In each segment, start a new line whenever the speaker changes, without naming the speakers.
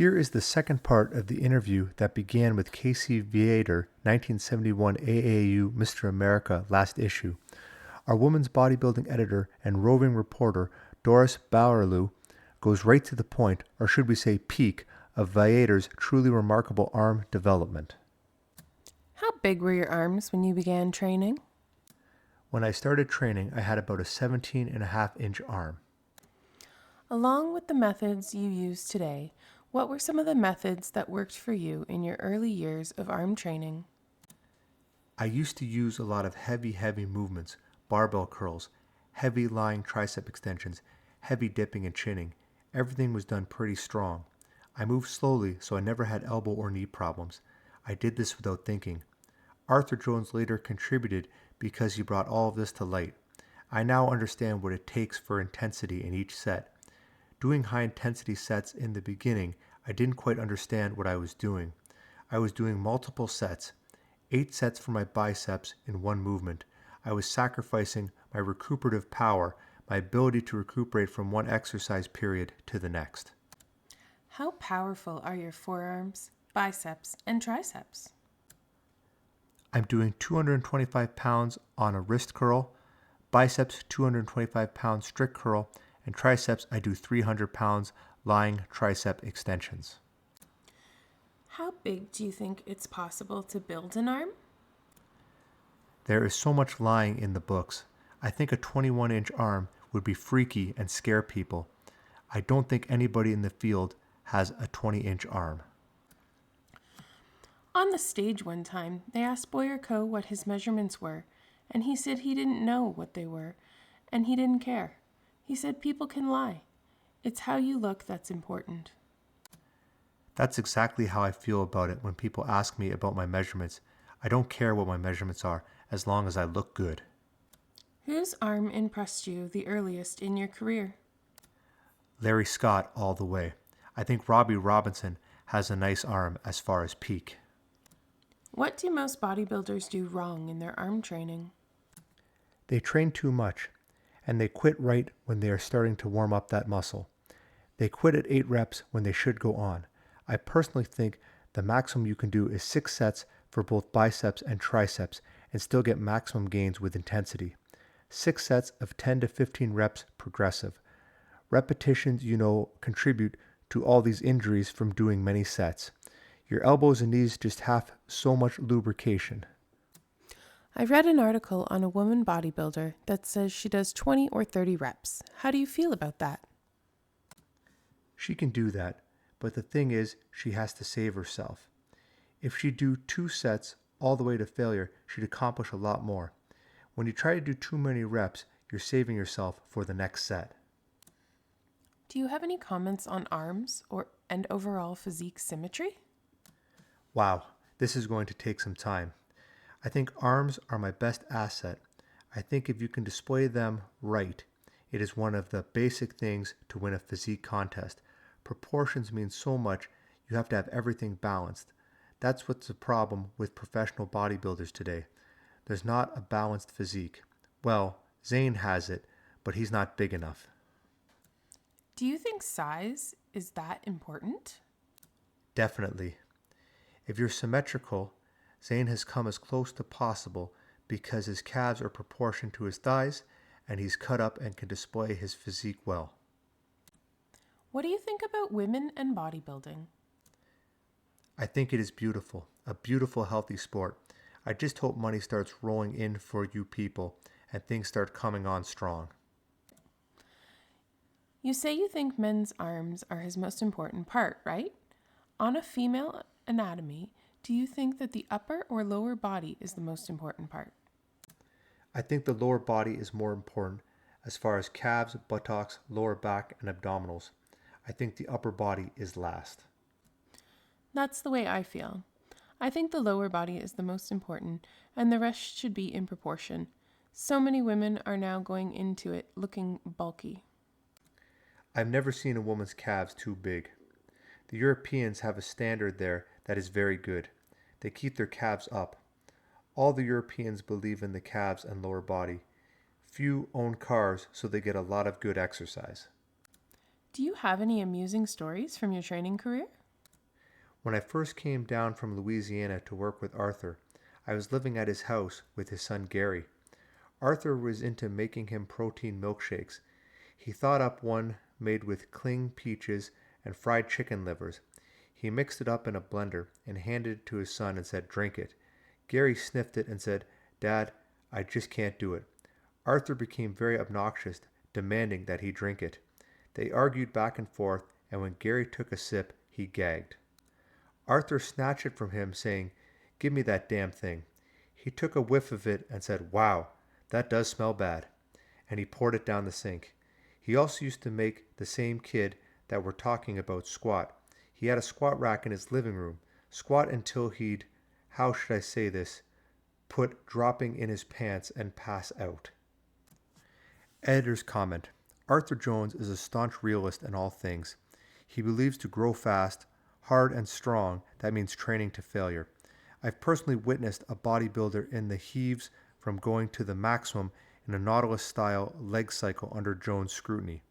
Here is the second part of the interview that began with Casey Viator, 1971 AAU Mr. America last issue. Our women's bodybuilding editor and roving reporter, Doris Bowerloo, goes right to the point, or should we say peak, of Viator's truly remarkable arm development.
How big were your arms when you began training?
When I started training, I had about a 17.5-inch arm.
Along with the methods you use today, what were some of the methods that worked for you in your early years of arm training?
I used to use a lot of heavy movements, barbell curls, heavy lying tricep extensions, heavy dipping and chinning. Everything was done pretty strong. I moved slowly, so I never had elbow or knee problems. I did this without thinking. Arthur Jones later contributed because he brought all of this to light. I now understand what it takes for intensity in each set. Doing high intensity sets in the beginning, I didn't quite understand what I was doing. I was doing multiple sets, 8 sets for my biceps in one movement. I was sacrificing my recuperative power, my ability to recuperate from one exercise period to the next.
How powerful are your forearms, biceps, and triceps?
I'm doing 225 pounds on a wrist curl, biceps 225 pounds strict curl, and triceps I do 300 pounds lying tricep extensions.
How big do you think it's possible to build an arm?
There is so much lying in the books. I think a 21-inch arm would be freaky and scare people. I don't think anybody in the field has a 20-inch arm.
On the stage one time, they asked Boyer Coe what his measurements were, and he said he didn't know what they were, and he didn't care. He said people can lie. It's how you look that's important.
That's exactly how I feel about it when people ask me about my measurements. I don't care what my measurements are, as long as I look good.
Whose arm impressed you the earliest in your career?
Larry Scott all the way. I think Robbie Robinson has a nice arm as far as peak.
What do most bodybuilders do wrong in their arm training?
They train too much, and they quit right when they are starting to warm up that muscle. They quit at 8 reps when they should go on. I personally think the maximum you can do is 6 sets for both biceps and triceps and still get maximum gains with intensity. 6 sets of 10 to 15 reps progressive. Repetitions, contribute to all these injuries from doing many sets. Your elbows and knees just have so much lubrication.
I read an article on a woman bodybuilder that says she does 20 or 30 reps. How do you feel about that?
She can do that, but the thing is, she has to save herself. If she'd do 2 sets all the way to failure, she'd accomplish a lot more. When you try to do too many reps, you're saving yourself for the next set.
Do you have any comments on arms and overall physique symmetry?
Wow, this is going to take some time. I think arms are my best asset. I think if you can display them right, it is one of the basic things to win a physique contest. Proportions mean so much, you have to have everything balanced. That's what's the problem with professional bodybuilders today. There's not a balanced physique. Well, Zane has it, but he's not big enough.
Do you think size is that important?
Definitely. If you're symmetrical, Zane has come as close to possible because his calves are proportioned to his thighs and he's cut up and can display his physique well.
What do you think about women and bodybuilding?
I think it is beautiful, a beautiful, healthy sport. I just hope money starts rolling in for you people and things start coming on strong.
You say you think men's arms are his most important part, right? On a female anatomy, do you think that the upper or lower body is the most important part?
I think the lower body is more important as far as calves, buttocks, lower back, and abdominals. I think the upper body is last.
That's the way I feel. I think the lower body is the most important, and the rest should be in proportion. So many women are now going into it looking bulky.
I've never seen a woman's calves too big. The Europeans have a standard there that is very good. They keep their calves up. All the Europeans believe in the calves and lower body. Few own cars, so they get a lot of good exercise.
Do you have any amusing stories from your training career?
When I first came down from Louisiana to work with Arthur, I was living at his house with his son Gary. Arthur was into making him protein milkshakes. He thought up one made with cling peaches and fried chicken livers. He mixed it up in a blender and handed it to his son and said, "Drink it." Gary sniffed it and said, "Dad, I just can't do it." Arthur became very obnoxious, demanding that he drink it. They argued back and forth, and when Gary took a sip, he gagged. Arthur snatched it from him, saying, "Give me that damn thing." He took a whiff of it and said, "Wow, that does smell bad." And he poured it down the sink. He also used to make the same kid that we're talking about squat. He had a squat rack in his living room, squat until he'd, how should I say this, put dropping in his pants and pass out. Editor's comment. Arthur Jones is a staunch realist in all things. He believes to grow fast, hard and strong, that means training to failure. I've personally witnessed a bodybuilder in the heaves from going to the maximum in a Nautilus-style leg cycle under Jones' scrutiny.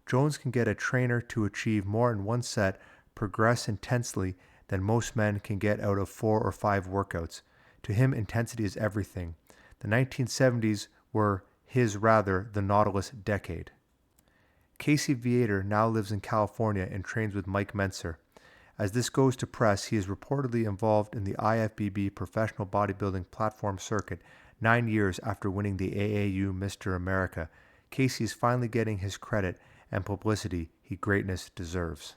Jones can get a trainer to achieve more in one set, progress intensely, than most men can get out of 4 or 5 workouts. To him, intensity is everything. The 1970s were the Nautilus decade. Casey Viator now lives in California and trains with Mike Mentzer. As this goes to press, he is reportedly involved in the IFBB professional bodybuilding platform circuit 9 years after winning the AAU Mr. America. Casey is finally getting his credit and publicity he greatness deserves.